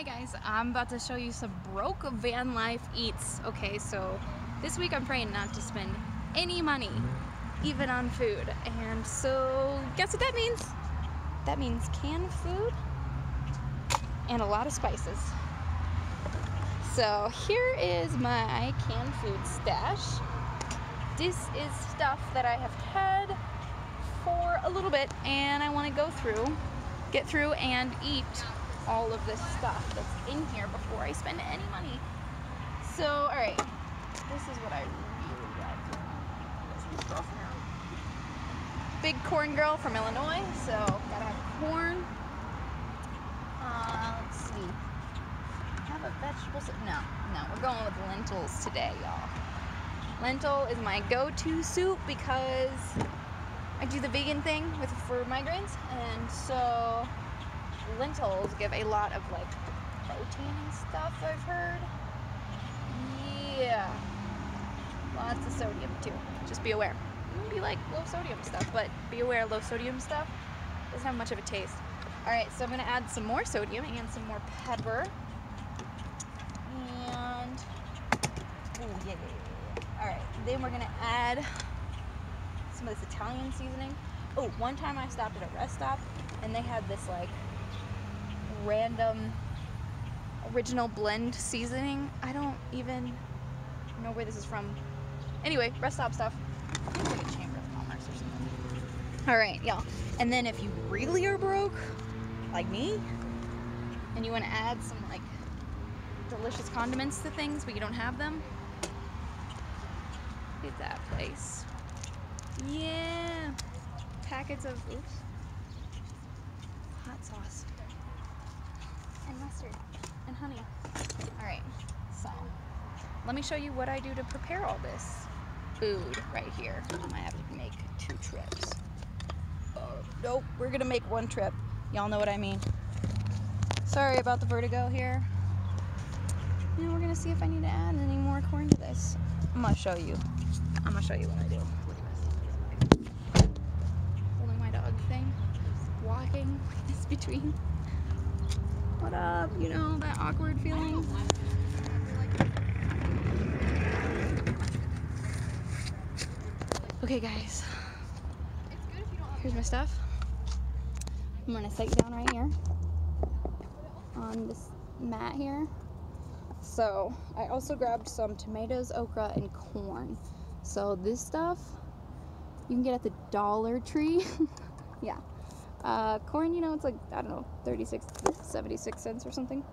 guys, I'm about to show you some broke van life eats. Okay, so this week I'm praying not to spend any money, even on food. And so guess what that means? That means canned food and a lot of spices. So here is my canned food stash. This is stuff that I have had for a little bit and I want to get through and eat all of this stuff that's in here before I spend any money. So, alright, this is what I really love. Big corn girl from Illinois, so gotta have corn. Let's see. Have a vegetable soup? No, we're going with lentils today, y'all. Lentil is my go-to soup because I do the vegan thing for migraines, and so lentils give a lot of like protein and stuff, I've heard. Yeah. Lots of sodium too. Just be aware. You wouldn't be like low sodium stuff, but be aware low sodium stuff doesn't have much of a taste. Alright, so I'm gonna add some more sodium and some more pepper. And ooh, yeah. Alright, then we're gonna add some of this Italian seasoning. Oh, one time I stopped at a rest stop and they had this like random original blend seasoning. I don't even know where this is from. Anyway, rest stop stuff. I think it's like a Chamber of Commerce or something. Alright, y'all. And then if you really are broke, like me, and you want to add some like delicious condiments to things but you don't have them, look at that place. Yeah. Packets of hot sauce and mustard and honey. Alright, so let me show you what I do to prepare all this food right here. I might have to make 2 trips. Oh, nope, we're gonna make 1 trip. Y'all know what I mean. Sorry about the vertigo here. Now we're gonna see if I need to add any more corn to this. I'm gonna show you what I do. Look at this. Holding my dog thing. Walking is between. What up? You know, that awkward feeling? Okay guys, here's my stuff. I'm gonna sit down right here on this mat here. So I also grabbed some tomatoes, okra, and corn. So this stuff you can get at the Dollar Tree. Yeah. Corn, you know, it's like, I don't know, 76 cents or something.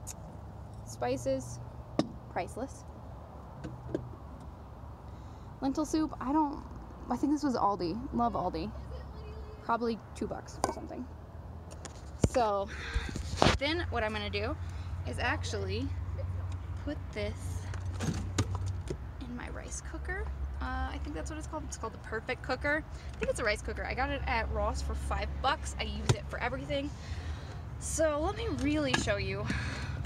Spices, priceless. Lentil soup, I think this was Aldi. Love Aldi. Probably $2 or something. So then what I'm gonna do is actually put this in my rice cooker. I think that's what it's called. It's called the Perfect Cooker. I think it's a rice cooker. I got it at Ross for $5. I use it for everything. So let me really show you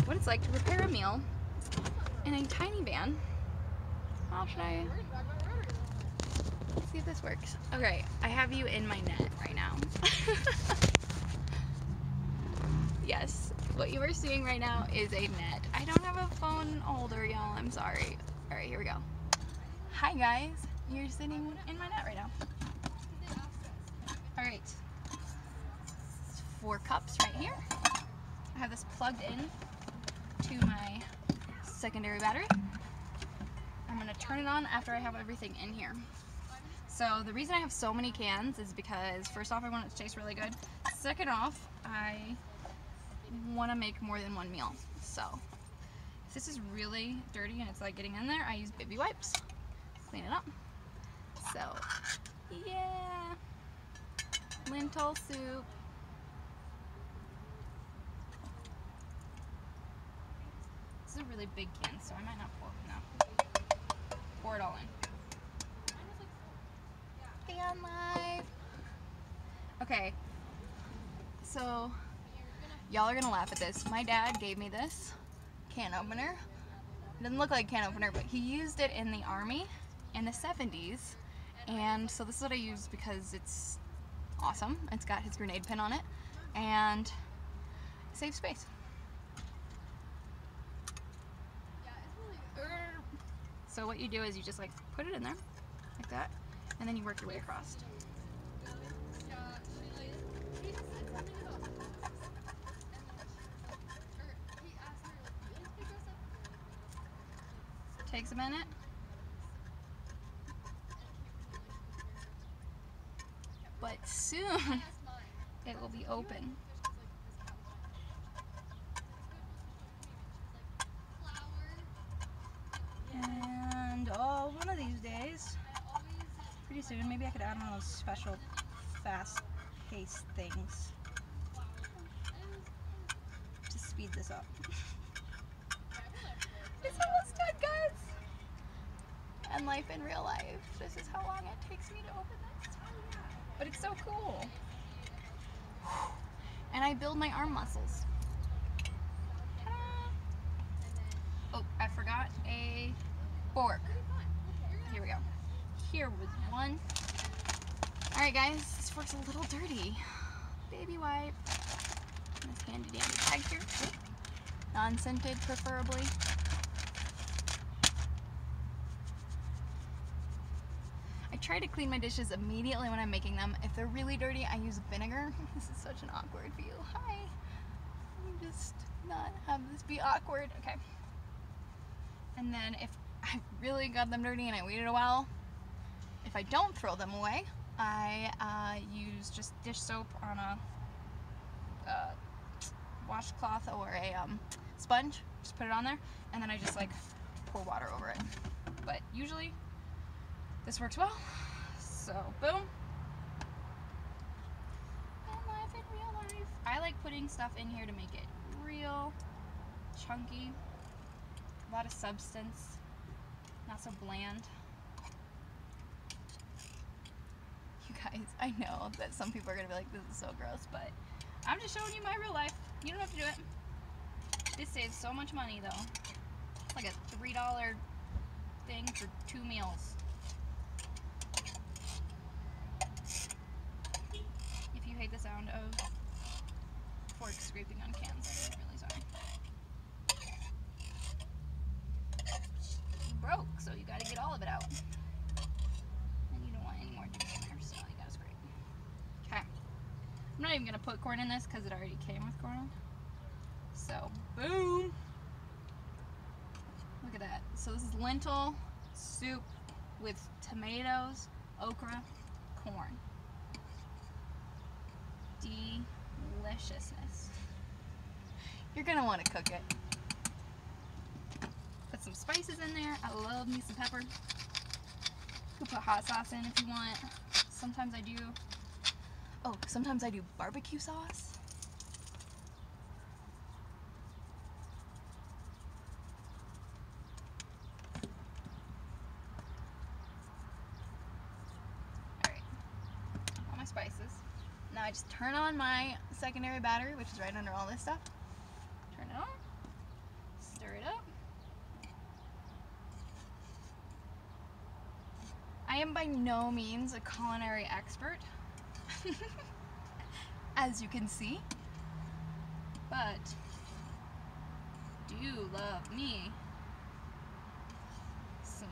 what it's like to prepare a meal in a tiny van. How should I? Let's see if this works. Okay, I have you in my net right now. Yes, what you are seeing right now is a net. I don't have a phone holder, y'all. I'm sorry. All right, here we go. Hi guys, you're sitting in my net right now. All right, it's 4 cups right here. I have this plugged in to my secondary battery. I'm gonna turn it on after I have everything in here. So the reason I have so many cans is because first off, I want it to taste really good. Second off, I want to make more than 1 meal. So if this is really dirty and it's like getting in there, I use baby wipes. Clean it up. So yeah, lentil soup. This is a really big can, so I might not pour it all in. Van life. Okay, so y'all are gonna laugh at this. My dad gave me this can opener. It doesn't look like a can opener, but he used it in the Army in the 70s. And so this is what I use because it's awesome. It's got his grenade pin on it and it saves space. So what you do is you just like put it in there, like that, and then you work your way across. Takes a minute. But soon it will be open. And one of these days, pretty soon, maybe I could add one of those special fast-paced things to speed this up. It's almost done, guys! And life in real life, this is how long it takes me to open this. But it's so cool. And I build my arm muscles. Oh, I forgot a fork. Here we go. Here was one. Alright guys, this fork's a little dirty. Baby wipe. This handy dandy bag here. Non-scented preferably. I try to clean my dishes immediately when I'm making them. If they're really dirty, I use vinegar. This is such an awkward view. Hi. Let me just not have this be awkward. Okay. And then if I really got them dirty and I waited a while, if I don't throw them away, I use just dish soap on a washcloth or a sponge. Just put it on there, and then I just like pour water over it. But usually this works well. So boom. And life in real life. I like putting stuff in here to make it real chunky. A lot of substance, not so bland. You guys, I know that some people are gonna be like, this is so gross, but I'm just showing you my real life. You don't have to do it. This saves so much money though. It's like a $3 thing for 2 meals. If you hate the sound of forks scraping on cans, I'm really sorry. Broke, so you gotta get all of it out. And you don't want any more juice in there, so you gotta scrape. Okay. I'm not even gonna put corn in this because it already came with corn. So, boom! Look at that. So this is lentil soup with tomatoes, okra, corn. Deliciousness. You're gonna want to cook it. Put some spices in there. I love me some pepper. You can put hot sauce in if you want. Sometimes I do. Oh, sometimes I do barbecue sauce. Alright. All my spices. Now I just turn on my secondary battery, which is right under all this stuff. Turn it on. Stir it up. I am by no means a culinary expert, as you can see, but do love me some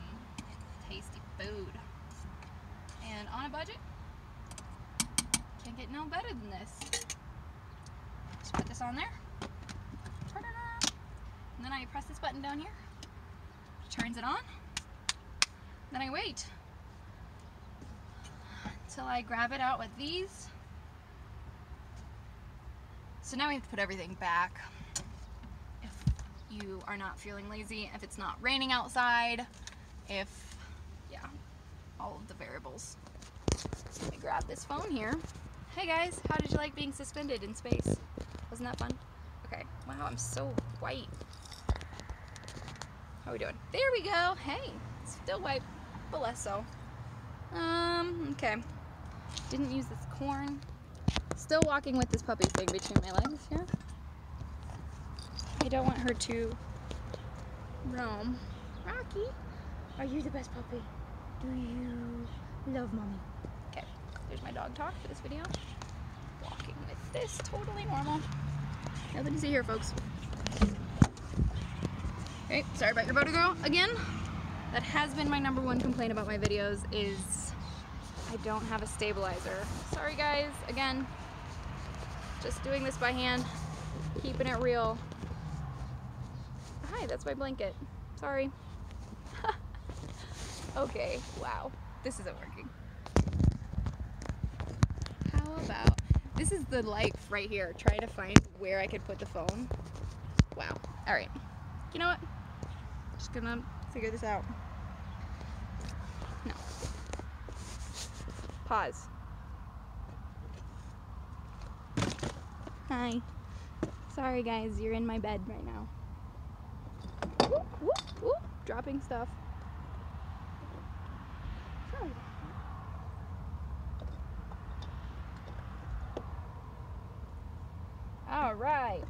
tasty food. And on a budget, can't get no better than this. Just put this on there, turn it on, and then I press this button down here, which turns it on, then I wait until I grab it out with these. So now we have to put everything back. If you are not feeling lazy, if it's not raining outside, if, yeah, all of the variables. Let me grab this phone here. Hey guys, how did you like being suspended in space? Wasn't that fun? Okay, wow, I'm so white. How are we doing? There we go. Hey, still white, but less so. Okay. Didn't use this corn. Still walking with this puppy thing between my legs here. I don't want her to roam. Rocky, are you the best puppy? Do you love mommy? Okay, there's my dog talk for this video. Walking with this, totally normal. Nothing to see here, folks. Okay, sorry about your photo girl again. That has been my #1 complaint about my videos is I don't have a stabilizer. Sorry guys, again, just doing this by hand, keeping it real. Hi, that's my blanket. Sorry. Okay, wow, this isn't working. How about, this is the life right here, trying to find where I could put the phone. Wow, all right. You know what? Just gonna figure this out. No. Pause. Hi. Sorry guys, you're in my bed right now. Whoop, whoop, whoop. Dropping stuff. Sorry. All right.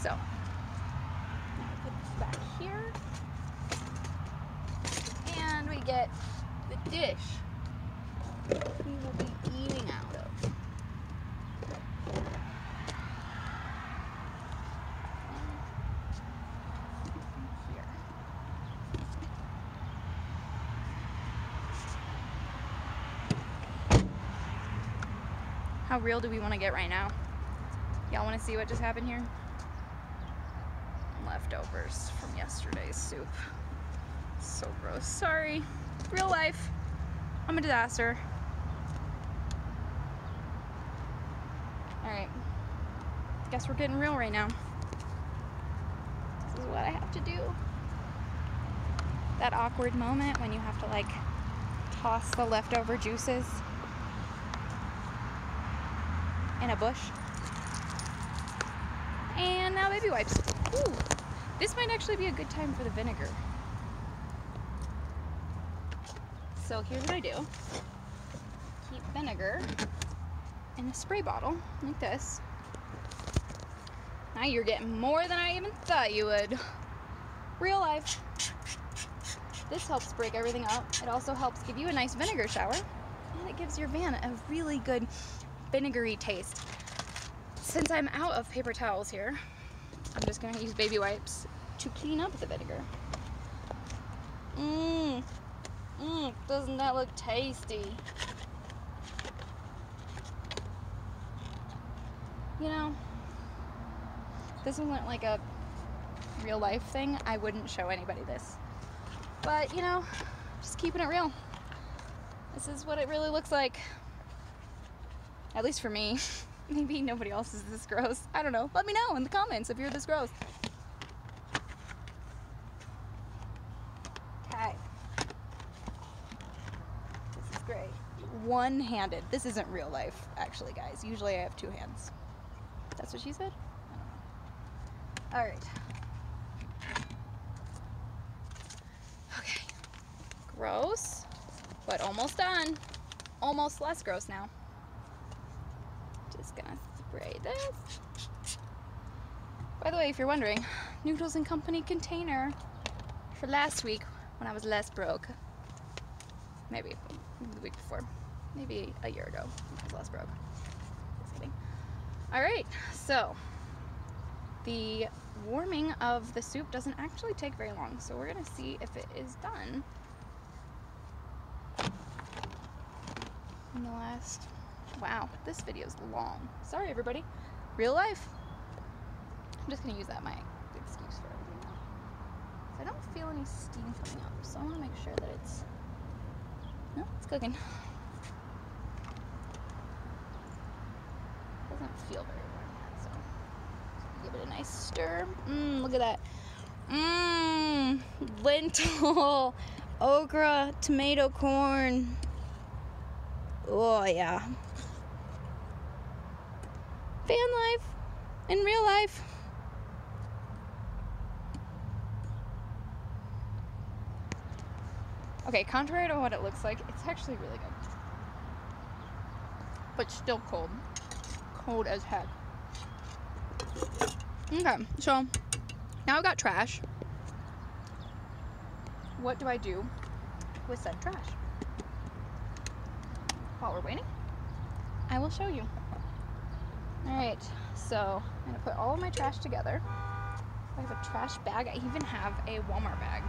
So, now we put this back here, and we get the dish we will be eating out of. Here. How real do we want to get right now? Y'all want to see what just happened here? Leftovers from yesterday's soup. So gross. Sorry. Real life. I'm a disaster. Alright. Guess we're getting real right now. This is what I have to do. That awkward moment when you have to like toss the leftover juices in a bush. And now baby wipes. Ooh, this might actually be a good time for the vinegar. So here's what I do. Keep vinegar in a spray bottle like this. Now you're getting more than I even thought you would. Real life. This helps break everything up. It also helps give you a nice vinegar shower. And it gives your van a really good vinegary taste. Since I'm out of paper towels here, I'm just gonna use baby wipes to clean up the vinegar. Doesn't that look tasty? You know, if this wasn't like a real life thing, I wouldn't show anybody this. But, you know, just keeping it real. This is what it really looks like. At least for me. Maybe nobody else is this gross. I don't know. Let me know in the comments if you're this gross. Okay. This is great. One-handed. This isn't real life, actually, guys. Usually I have 2 hands. That's what she said? I don't know. Alright. Okay. Gross, but almost done. Almost less gross now. Just gonna spray this. By the way, if you're wondering, Noodles & Company container for last week when I was less broke. Maybe the week before. Maybe a year ago I was less broke. Just kidding. Alright, so the warming of the soup doesn't actually take very long, so we're gonna see if it is done in the last... Wow, this video is long. Sorry, everybody. Real life. I'm just going to use that my excuse for everything now. So I don't feel any steam coming up, so I want to make sure that it's... No, it's cooking. Doesn't feel very warm yet, so give it a nice stir. Look at that. Lentil, okra, tomato, corn. Oh, yeah. Van life in real life. Okay, contrary to what it looks like, it's actually really good. But still cold. Cold as heck. Okay, so now I've got trash. What do I do with said trash? While we're waiting, I will show you. Alright, so I'm gonna put all of my trash together. I have a trash bag. I even have a Walmart bag.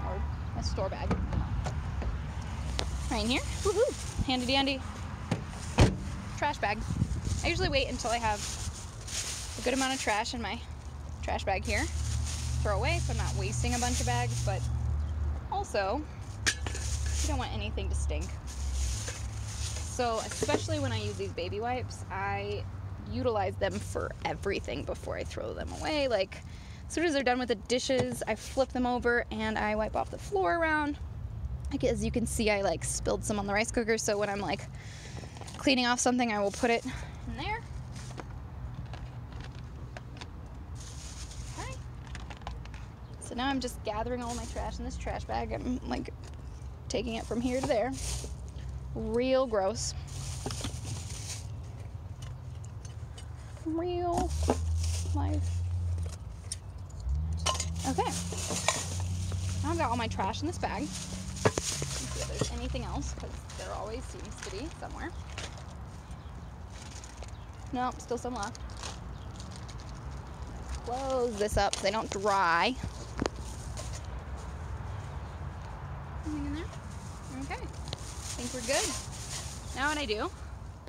Or a store bag. Right in here. Woohoo! Handy dandy trash bag. I usually wait until I have a good amount of trash in my trash bag here. Throw away so I'm not wasting a bunch of bags, but also you don't want anything to stink. So especially when I use these baby wipes, I utilize them for everything before I throw them away. Like, as soon as they're done with the dishes, I flip them over and I wipe off the floor around. Like, as you can see, I like spilled some on the rice cooker, so when I'm like cleaning off something, I will put it in there. Okay. So now I'm just gathering all my trash in this trash bag. I'm like taking it from here to there. Real gross. Real life. Okay. Now I've got all my trash in this bag. Let's see if there's anything else, because there always seems to be somewhere. No, still some left. Close this up so they don't dry. Anything in there? Okay. I think we're good. Now what I do,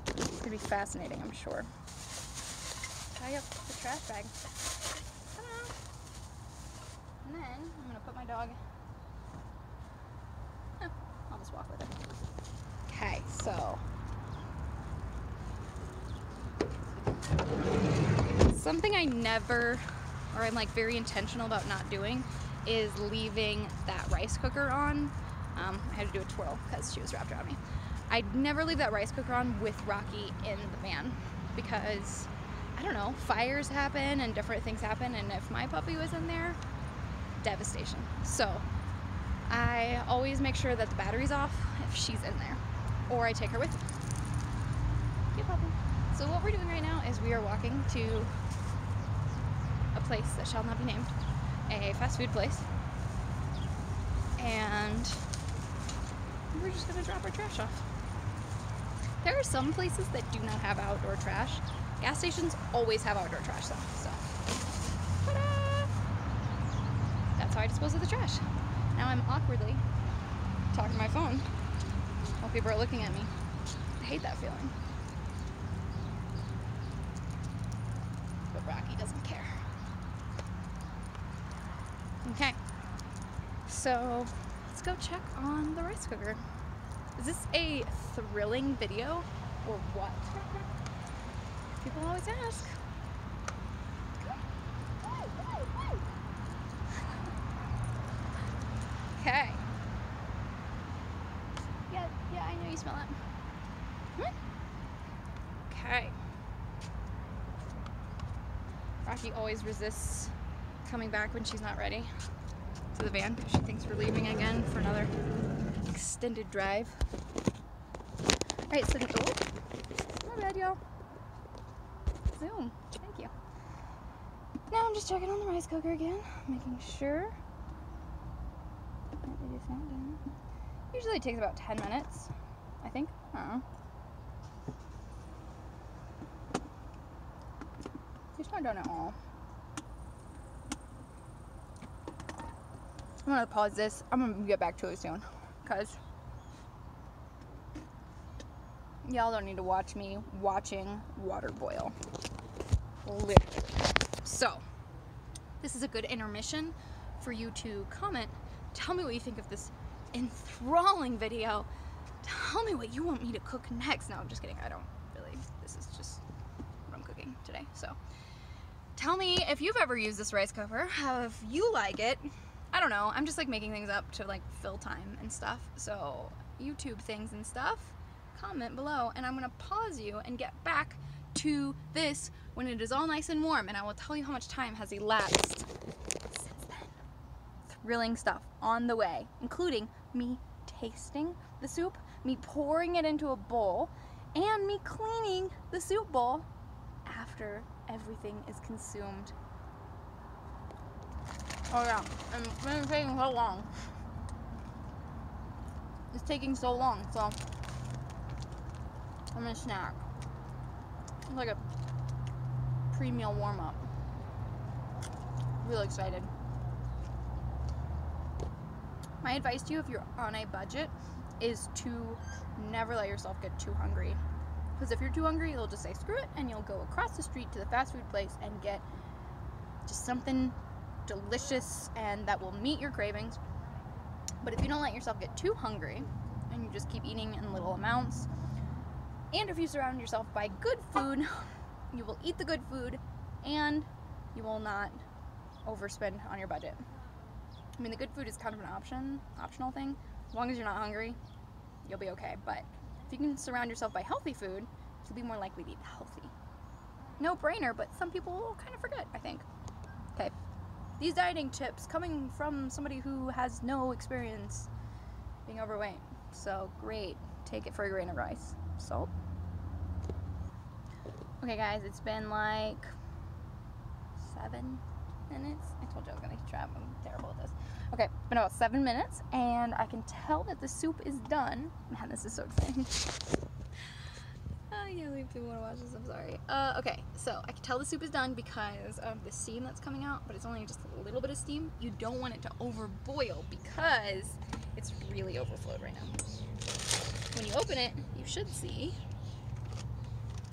it's going to be fascinating, I'm sure. Tie up the trash bag. Ta-da! And then I'm going to put my dog. Oh, I'll just walk with it. Okay, so. Something I never, or I'm like very intentional about not doing, is leaving that rice cooker on. I had to do a twirl because she was wrapped around me. I'd never leave that rice cooker on with Rocky in the van because, I don't know, fires happen and different things happen, and if my puppy was in there, devastation. So I always make sure that the battery's off if she's in there, or I take her with me. Good puppy. So what we're doing right now is we are walking to a place that shall not be named, a fast food place, and we're just gonna drop our trash off. There are some places that do not have outdoor trash. Gas stations always have outdoor trash though, so ta-da! That's how I dispose of the trash. Now I'm awkwardly talking to my phone while people are looking at me. I hate that feeling. But Rocky doesn't care. Okay, so let's go check on the rice cooker. Is this a thrilling video or what? People always ask. Okay. Yeah, I know you smell that. Okay. Rocky always resists coming back when she's not ready to the van because she thinks we're leaving again for another extended drive. Alright, so my bad, y'all. Zoom. Thank you. Now I'm just checking on the rice cooker again, making sure that it is not done. Usually it takes about 10 minutes, I think. I don't know. It's not done at all. I'm gonna pause this. I'm gonna get back to it soon, because y'all don't need to watch me watching water boil. Literally. So, this is a good intermission for you to comment. Tell me what you think of this enthralling video. Tell me what you want me to cook next. No, I'm just kidding. I don't really. This is just what I'm cooking today. So, tell me if you've ever used this rice cooker, how if you like it. I don't know, I'm just like making things up to like fill time and stuff, so YouTube things and stuff, comment below, and I'm gonna pause you and get back to this when it is all nice and warm, and I will tell you how much time has elapsed since then. Thrilling stuff on the way, including me tasting the soup, me pouring it into a bowl, and me cleaning the soup bowl after everything is consumed. Oh yeah, and it's been taking so long. It's taking so long, so I'm gonna snack. It's like a pre-meal warm-up. Really excited. My advice to you if you're on a budget is to never let yourself get too hungry. Because if you're too hungry, you'll just say screw it and you'll go across the street to the fast food place and get just something delicious and that will meet your cravings. But if you don't let yourself get too hungry and you just keep eating in little amounts, and if you surround yourself by good food, you will eat the good food and you will not overspend on your budget. I mean, the good food is kind of an optional thing. As long as you're not hungry, you'll be okay. But if you can surround yourself by healthy food, you'll be more likely to eat healthy. No brainer, but some people will kind of forget, I think. Okay, these dieting tips coming from somebody who has no experience being overweight. So great, take it for a grain of rice. Salt. Okay guys, it's been like 7 minutes. I told you I was gonna keep track. I'm terrible at this. Okay, been about 7 minutes, and I can tell that the soup is done. Man, this is so exciting. I can't believe people want to watch this. I'm sorry. Okay, so I can tell the soup is done because of the steam that's coming out, but it's only just a little bit of steam. You don't want it to overboil because it's really overflowed right now. When you open it, you should see.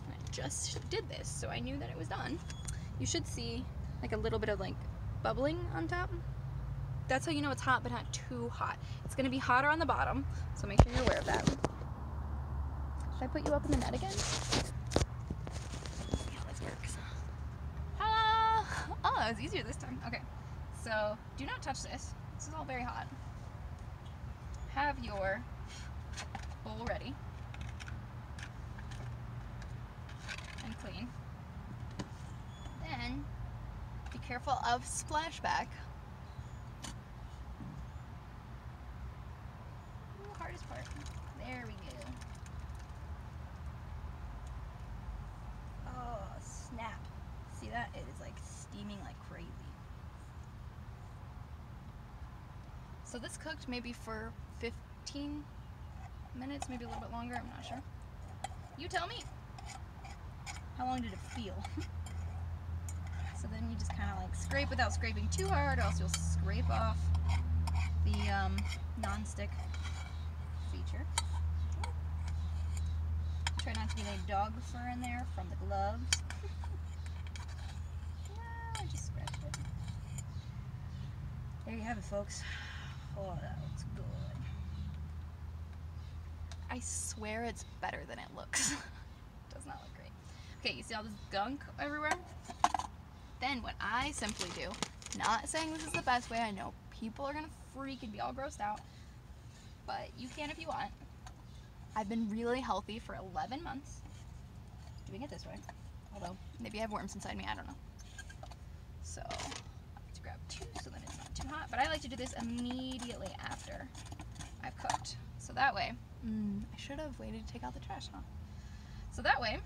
I just did this, so I knew that it was done. You should see like a little bit of like bubbling on top. That's how you know it's hot, but not too hot. It's gonna be hotter on the bottom, so make sure you're aware of that. Should I put you up in the net again? See how this works. Oh, it was easier this time. Okay, so do not touch this. This is all very hot. Have your bowl ready and clean. Then be careful of splashback. Ooh, hardest part. There we go. Oh, snap. See that? It is like steaming like crazy. So this cooked maybe for 15 minutes, maybe a little bit longer, I'm not sure. You tell me. How long did it feel? So then you just kind of like scrape without scraping too hard, or else you'll scrape off the non-stick feature. Try not to get any dog fur in there from the gloves. No, I just scratched it. There you have it, folks. Oh, that looks good. I swear it's better than it looks. Does not look great. Okay, you see all this gunk everywhere? Then what I simply do, not saying this is the best way, I know people are gonna freak and be all grossed out, but you can if you want. I've been really healthy for 11 months, doing it this way, although maybe I have worms inside me, I don't know. So I like to grab 2 so that it's not too hot, but I like to do this immediately after I've cooked. So that way, I should have waited to take out the trash, huh? So that way,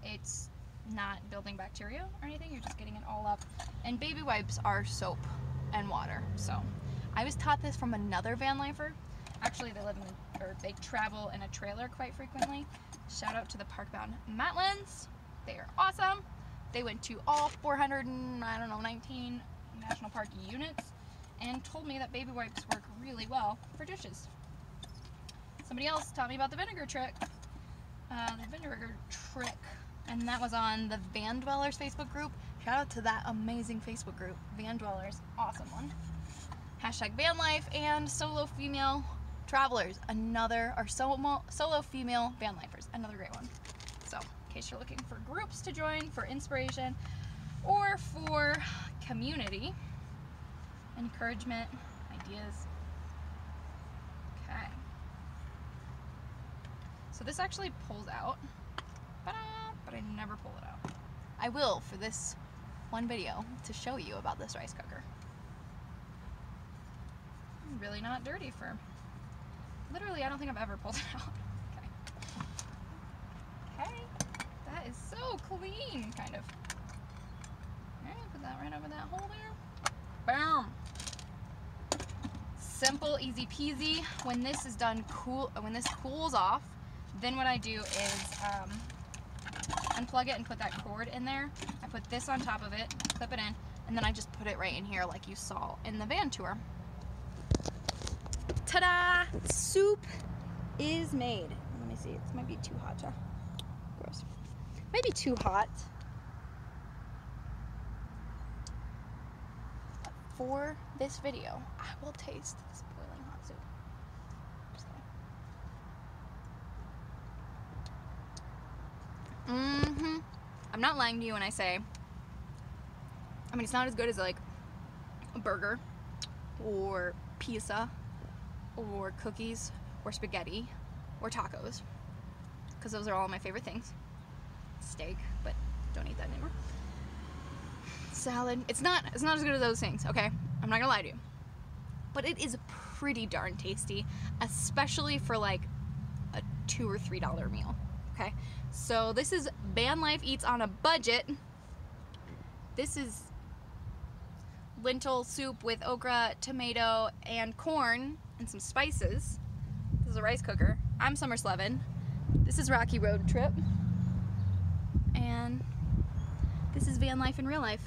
it's not building bacteria or anything, you're just getting it all up. And baby wipes are soap and water. So I was taught this from another van lifer. Actually, they travel in a trailer quite frequently. Shout out to the park-bound Matlins. They are awesome. They went to all 419 national park units and told me that baby wipes work really well for dishes. Somebody else taught me about the vinegar trick. And that was on the Van Dwellers Facebook group. Shout out to that amazing Facebook group, Van Dwellers, awesome one. Hashtag van life and solo female travelers, solo female van lifers, another great one. So in case you're looking for groups to join for inspiration or for community, encouragement, ideas. Okay. So this actually pulls out, but I never pull it out. I will for this one video to show you about this rice cooker. Really not dirty for, literally I don't think I've ever pulled it out. Okay. Okay, that is so clean, kind of. Alright, put that right over that hole there. Boom! Simple, easy peasy. When this is done when this cools off, then what I do is unplug it and put that cord in there. I put this on top of it, clip it in, and then I just put it right in here like you saw in the van tour. Ta-da! Soup is made. Let me see, this might be too hot, Joe. Gross. Maybe too hot. But for this video, I will taste this boiling hot soup. Just kidding. I'm not lying to you when I say, I mean, it's not as good as like a burger or pizza or cookies or spaghetti or tacos, because those are all my favorite things. Steak, but don't eat that anymore. Salad, it's not as good as those things, okay? I'm not gonna lie to you. But it is pretty darn tasty, especially for like a $2 or $3 meal, okay? So this is Van Life Eats on a Budget. This is lentil soup with okra, tomato, and corn and some spices. This is a rice cooker. I'm Summer Slevin. This is Rocky Road Trip. And this is van life in real life.